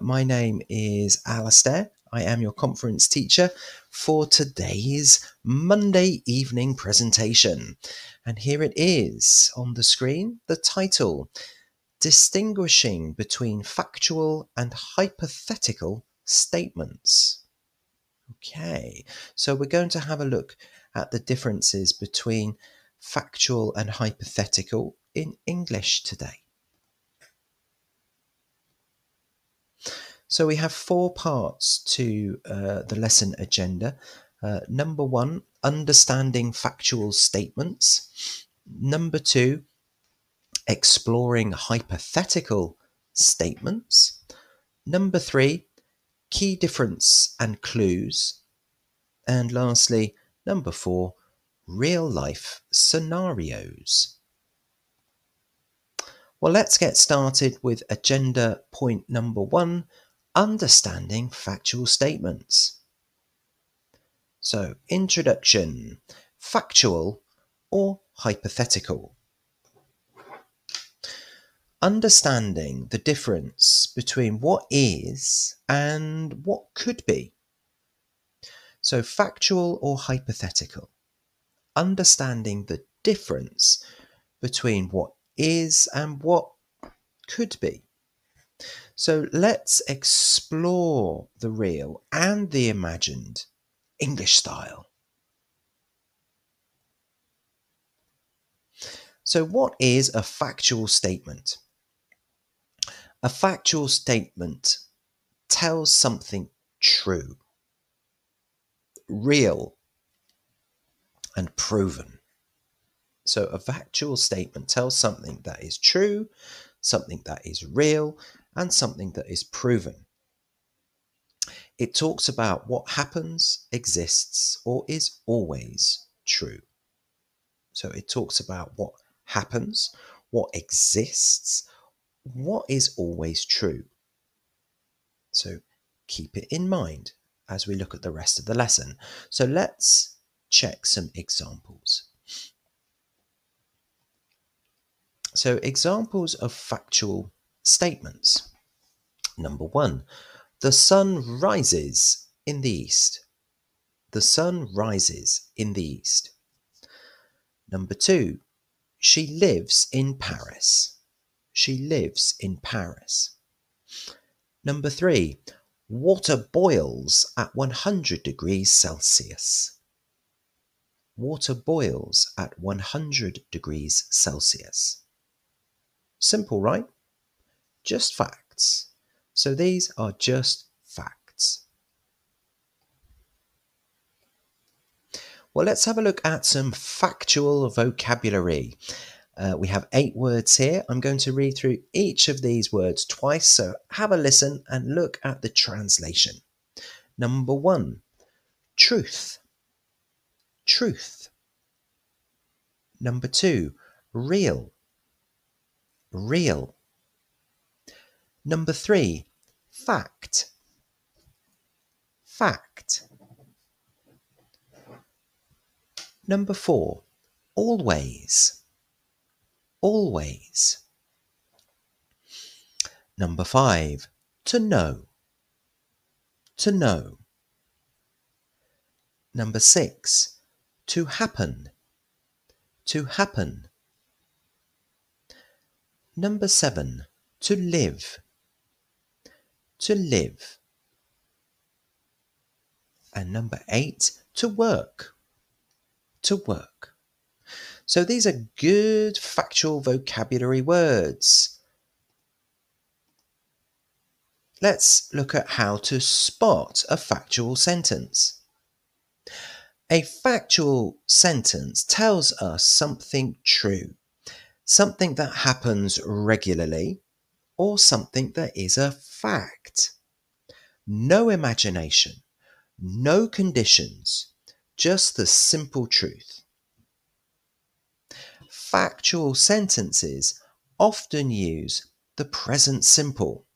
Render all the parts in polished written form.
My name is Alistair. I am your conference teacher for today's Monday evening presentation. And here it is on the screen, the title, Distinguishing between Factual and Hypothetical Statements. Okay, so we're going to have a look at the differences between factual and hypothetical in English today. So we have 4 parts to the lesson agenda. Number 1, understanding factual statements. Number 2, exploring hypothetical statements. Number 3, key difference and clues. And lastly, number 4, real life scenarios. Well, let's get started with agenda point number 1, understanding factual statements. So, introduction, factual or hypothetical. Understanding the difference between what is and what could be. So, factual or hypothetical. Understanding the difference between what is and what could be. So let's explore the real and the imagined English style. So what is a factual statement? A factual statement tells something true, real, and proven. So a factual statement tells something that is true, something that is real, and something that is proven. It talks about what happens, exists, or is always true. So it talks about what happens, what exists, what is always true. So keep it in mind as we look at the rest of the lesson. So let's check some examples. So examples of factual statements. Number 1, the sun rises in the east. The sun rises in the east. Number 2, she lives in Paris. She lives in Paris. Number 3, water boils at 100 degrees Celsius. Water boils at 100 degrees Celsius. Simple, right? Just facts. So these are just facts. Well, let's have a look at some factual vocabulary. We have 8 words here. I'm going to read through each of these words twice, so have a listen and look at the translation. Number 1, truth. Truth. Number 2, real. Real. Number 3, fact. Fact. Number 4, always. Always. Number 5, to know. To know. Number 6, to happen. To happen. Number 7, to live. To live. And number 8, to work. To work. So these are good factual vocabulary words. Let's look at how to spot a factual sentence. A factual sentence tells us something true, something that happens regularly, or something that is a fact. No imagination, no conditions, just the simple truth. Factual sentences often use the present simple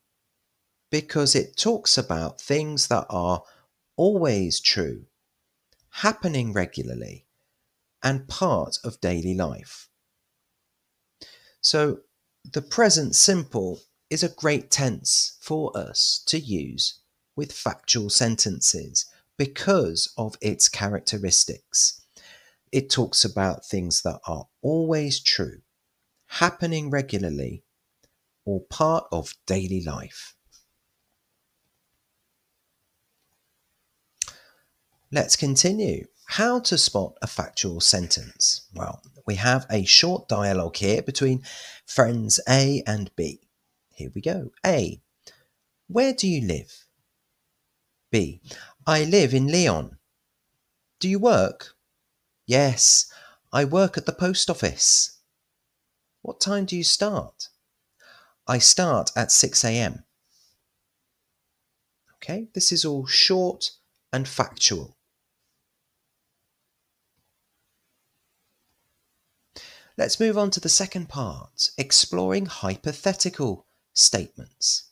because it talks about things that are always true, happening regularly, and part of daily life. So the present simple is a great tense for us to use with factual sentences because of its characteristics. It talks about things that are always true, happening regularly, or part of daily life. Let's continue. How to spot a factual sentence? Well, we have a short dialogue here between friends A and B. Here we go. A. Where do you live? B. I live in Lyon. Do you work? Yes, I work at the post office. What time do you start? I start at 6 a.m. Okay, this is all short and factual. Let's move on to the second part, exploring hypothetical statements.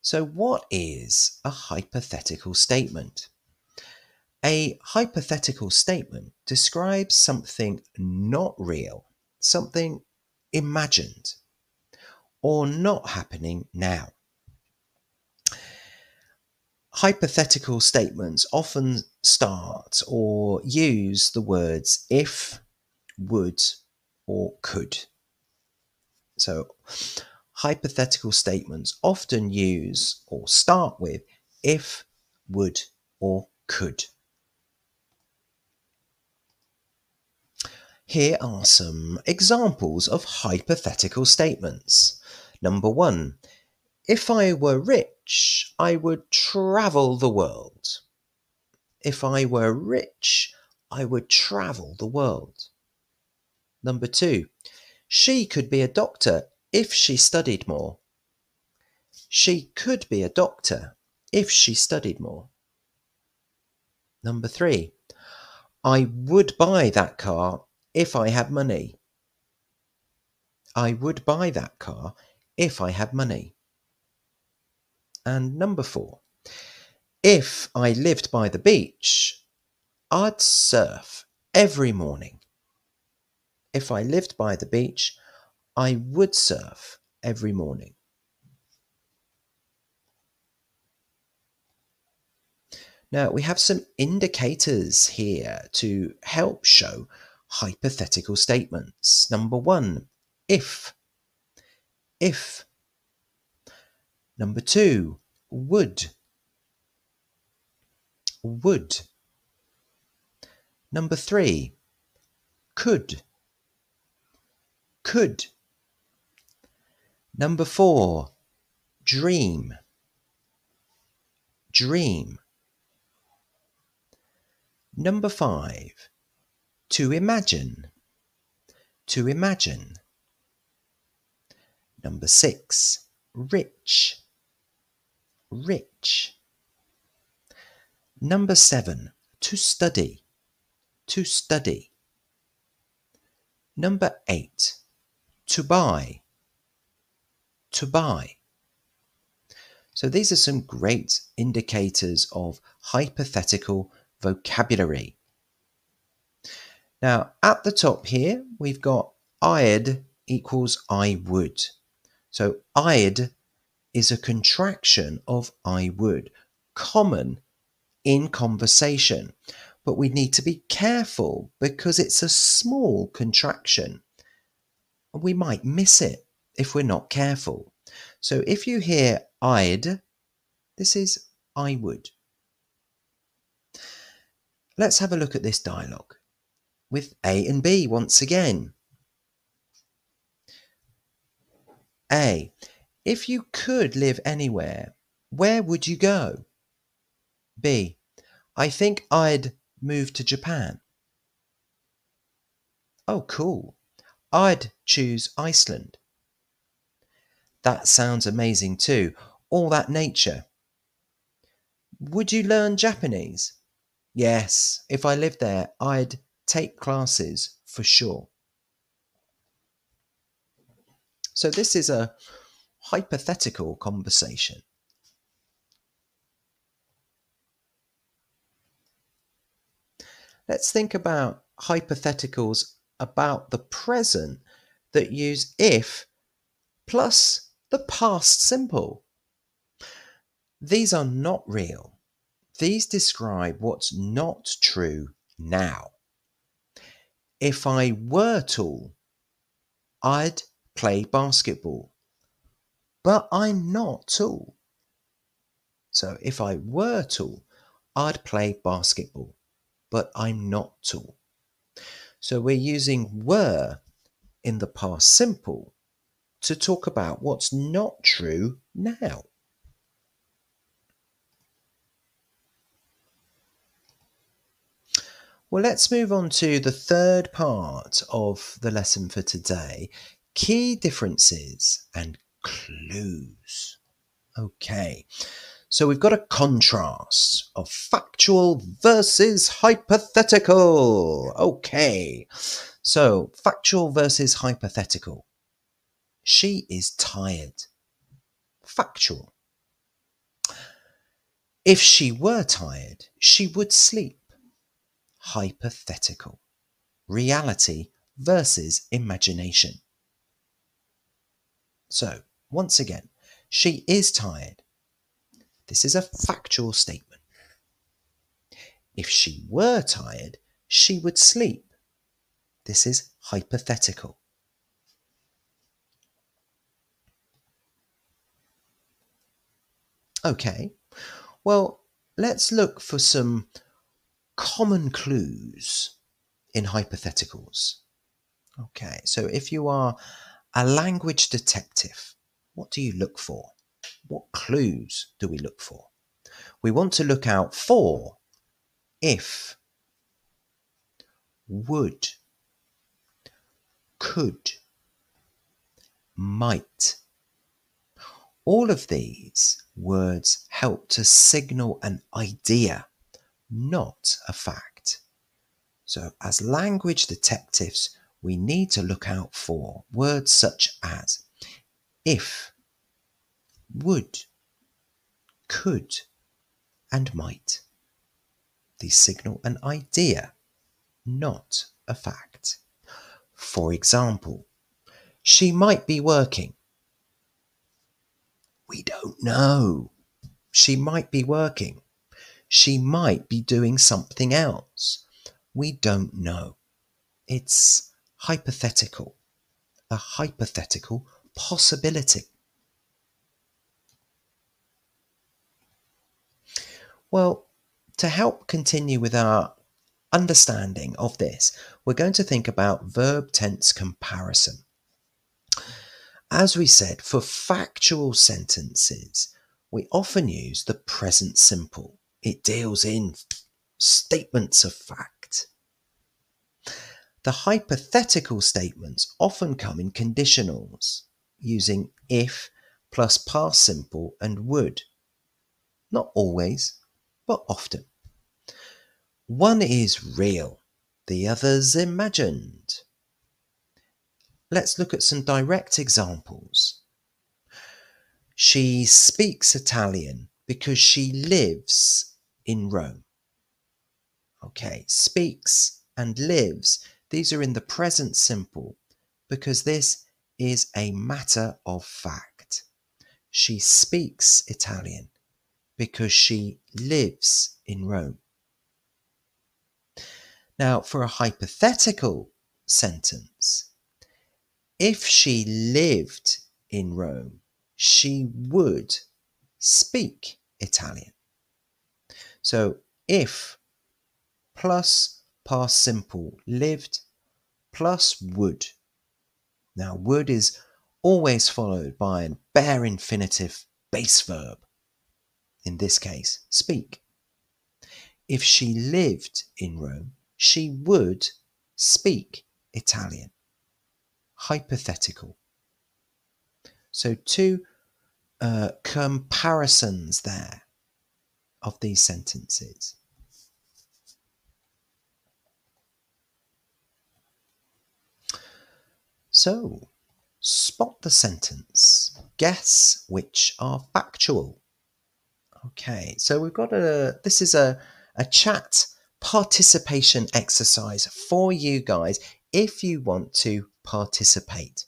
So what is a hypothetical statement? A hypothetical statement describes something not real, something imagined, or not happening now. Hypothetical statements often start or use the words if, would, or could. So, hypothetical statements often use or start with if, would, or could. Here are some examples of hypothetical statements. Number 1. If I were rich, I would travel the world. If I were rich, I would travel the world. Number 2. She could be a doctor if she studied more. She could be a doctor if she studied more. Number 3. I would buy that car if I had money. I would buy that car if I had money. And number 4. If I lived by the beach, I'd surf every morning. If I lived by the beach, I would surf every morning. Now, we have some indicators here to help show hypothetical statements. Number 1, if. If. Number 2, would. Would. Number 3, could. Could. Number 4, dream. Dream. Number 5, to imagine. To imagine. Number 6, rich. Rich. Number 7, to study. To study. Number 8, to buy. To buy. So these are some great indicators of hypothetical vocabulary. Now, at the top here, we've got I'd equals I would. So I'd is a contraction of I would, common in conversation. But we need to be careful because it's a small contraction. We might miss it if we're not careful. So if you hear I'd, this is I would. Let's have a look at this dialogue with A and B once again. A. If you could live anywhere, where would you go? B. I think I'd move to Japan. Oh, cool. I'd choose Iceland. That sounds amazing too. All that nature. Would you learn Japanese? Yes, if I lived there, I'd take classes for sure. So this is a hypothetical conversation. Let's think about hypotheticals about the present that use if plus the past simple. These are not real. These describe what's not true now. If I were tall, I'd play basketball, but I'm not tall. So if I were tall, I'd play basketball, but I'm not tall. So we're using were in the past simple to talk about what's not true now. Well, let's move on to the third part of the lesson for today, key differences and clues. Okay, so we've got a contrast of factual versus hypothetical. Okay, so factual versus hypothetical. She is tired. Factual. If she were tired, she would sleep. Hypothetical. Reality versus imagination. So, once again, she is tired. This is a factual statement. If she were tired, she would sleep. This is hypothetical. Okay, well, let's look for some common clues in hypotheticals. Okay, so if you are a language detective, what do you look for? What clues do we look for? We want to look out for if, would, could, might. All of these words help to signal an idea, not a fact. So as language detectives, we need to look out for words such as if, would, could, and might. These signal an idea, not a fact. For example, she might be working. We don't know. She might be working. She might be doing something else. We don't know. It's hypothetical, a hypothetical possibility. Well, to help continue with our understanding of this, we're going to think about verb tense comparison. As we said, for factual sentences, we often use the present simple. It deals in statements of fact. The hypothetical statements often come in conditionals, using if plus past simple and would. Not always, but often. One is real, the other's imagined. Let's look at some direct examples. She speaks Italian because she lives in Rome. Okay, speaks and lives. These are in the present simple because this is a matter of fact. She speaks Italian because she lives in Rome. Now, for a hypothetical sentence, if she lived in Rome, she would speak Italian. So, if plus past simple lived plus would. Now, would is always followed by a bare infinitive base verb. In this case, speak. If she lived in Rome, she would speak Italian. Hypothetical. So two comparisons there of these sentences. So, spot the sentence. Guess which are factual. Okay, so we've got this is a chat participation exercise for you guys if you want to participate.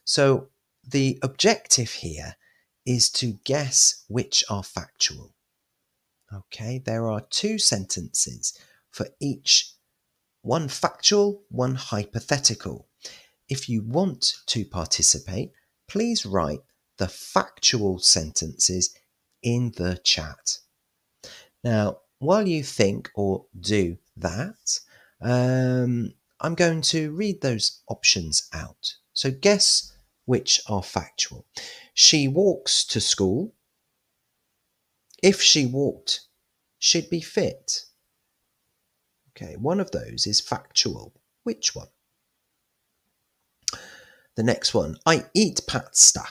So the objective here is to guess which are factual. Okay, there are 2 sentences for each, one factual, one hypothetical. If you want to participate, please write the factual sentences in the chat. Now, while you think or do that, I'm going to read those options out. So guess which are factual. She walks to school. If she walked, she'd be fit. Okay, one of those is factual. Which one? The next one, I eat pasta.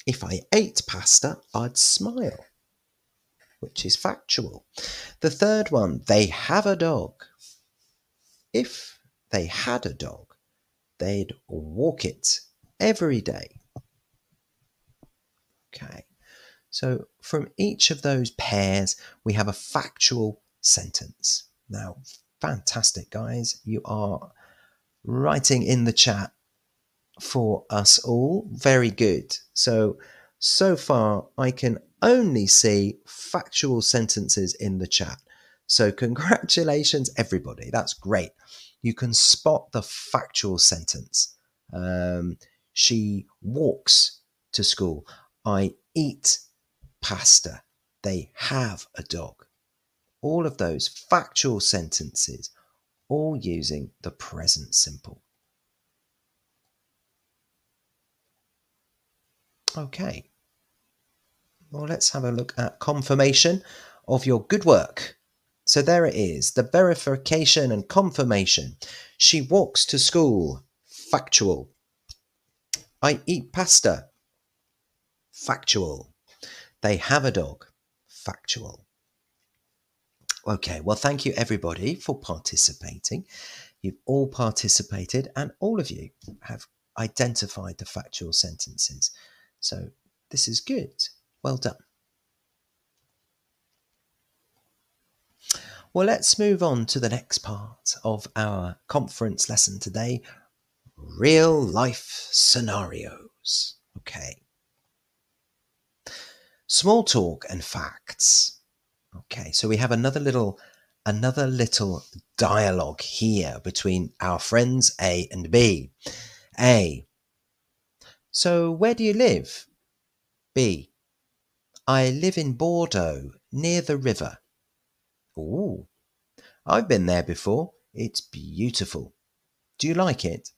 If I ate pasta, I'd smile, which is factual. The third one, they have a dog. If they had a dog, they'd walk it every day. Okay, so from each of those pairs, we have a factual sentence. Now, fantastic, guys. You are writing in the chat for us all. Very good. So far, I can only see factual sentences in the chat. So congratulations, everybody. That's great. You can spot the factual sentence. She walks to school. I eat pasta. They have a dog. All of those factual sentences, all using the present simple. Okay. Well, let's have a look at confirmation of your good work. So there it is, the verification and confirmation. She walks to school. Factual. I eat pasta. Factual. They have a dog. Factual. Okay, well, thank you everybody for participating. You've all participated and all of you have identified the factual sentences. So this is good. Well done. Well, let's move on to the next part of our conference lesson today. Real life scenarios. Okay. Small talk and facts. Okay, so we have another little dialogue here between our friends A and B. A. So where do you live? B. I live in Bordeaux, near the river. Ooh, I've been there before. It's beautiful. Do you like it?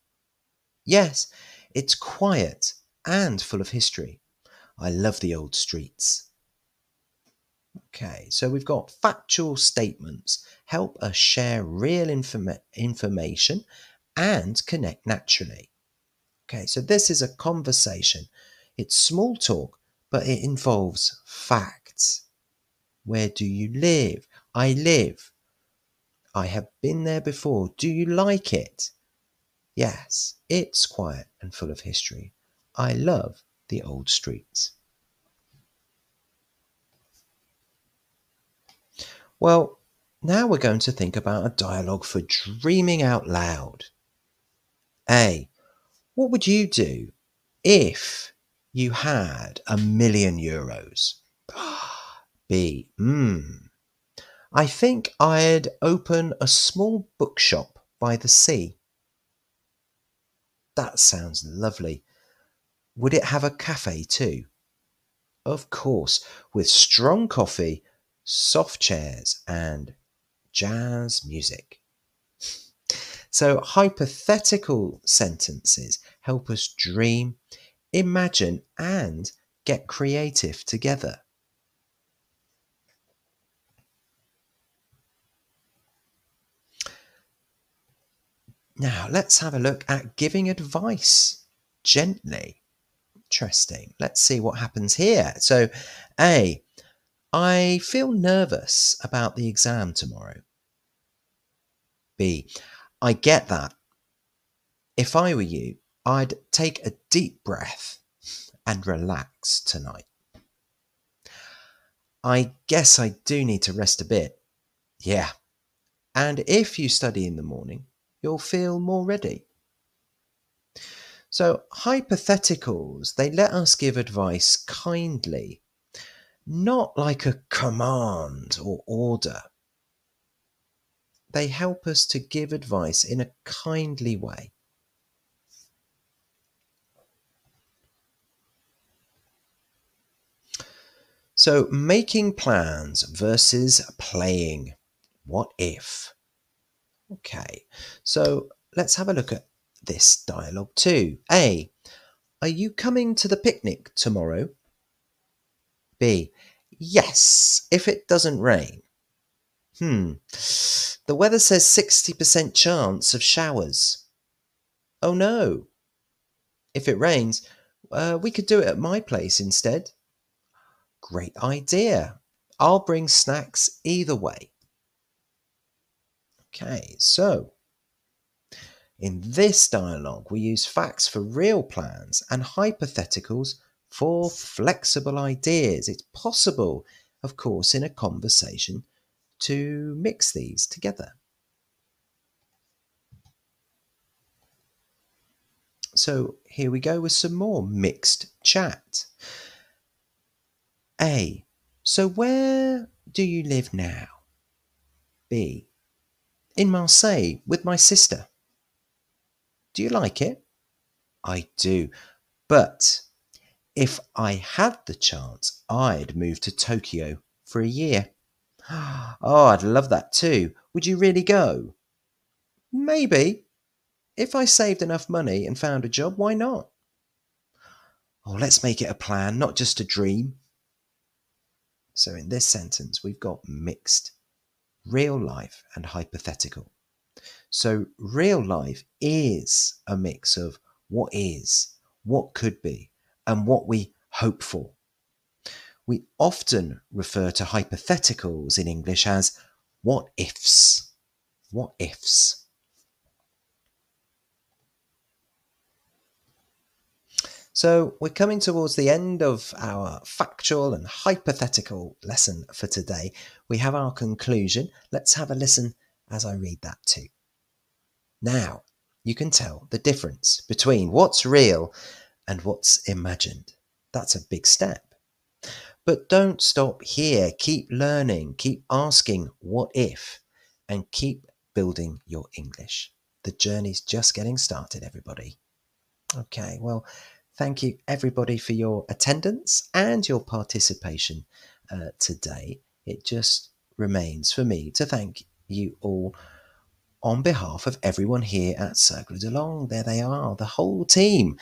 Yes, it's quiet and full of history. I love the old streets. Okay, so we've got factual statements help us share real information and connect naturally. Okay, so this is a conversation. It's small talk, but it involves facts. Where do you live? I live. I have been there before. Do you like it? Yes, it's quiet and full of history. I love the old streets. Well, now we're going to think about a dialogue for dreaming out loud. A. What would you do if you had €1,000,000? B. I think I'd open a small bookshop by the sea. That sounds lovely. Would it have a cafe too? Of course, with strong coffee, soft chairs, and jazz music. So hypothetical sentences help us dream, imagine, and get creative together. Now let's have a look at giving advice gently. Interesting. Let's see what happens here. So A, I feel nervous about the exam tomorrow. B, I get that. If I were you, I'd take a deep breath and relax tonight. I guess I do need to rest a bit. Yeah. And if you study in the morning, you'll feel more ready. So hypotheticals, they let us give advice kindly, not like a command or order. They help us to give advice in a kindly way. So making plans versus playing. What if? Okay, so let's have a look at this dialogue too. A, are you coming to the picnic tomorrow? B, yes, if it doesn't rain. The weather says 60% chance of showers. Oh no. If it rains, we could do it at my place instead. Great idea. I'll bring snacks either way. Okay, so in this dialogue, we use facts for real plans and hypotheticals for flexible ideas. It's possible, of course, in a conversation to mix these together. So here we go with some more mixed chat. A, so where do you live now? B, in Marseille with my sister. Do you like it? I do, but if I had the chance, I'd move to Tokyo for a year. Oh, I'd love that too. Would you really go? Maybe. If I saved enough money and found a job, why not? Oh, let's make it a plan, not just a dream. So in this sentence, we've got mixed, real life and hypothetical. So real life is a mix of what is, what could be, and what we hope for. We often refer to hypotheticals in English as what ifs. What ifs. So we're coming towards the end of our factual and hypothetical lesson for today. We have our conclusion. Let's have a listen as I read that too. Now, you can tell the difference between what's real and what's imagined. That's a big step. But don't stop here. Keep learning, keep asking what if, and keep building your English. The journey's just getting started, everybody. Okay, well, thank you everybody for your attendance and your participation today. It just remains for me to thank you all on behalf of everyone here at Cercle de Langue. There they are, the whole team.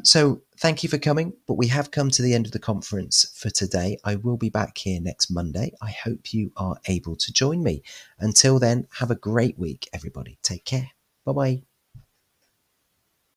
So thank you for coming, but we have come to the end of the conference for today. I will be back here next Monday. I hope you are able to join me. Until then, have a great week, everybody. Take care. Bye-bye.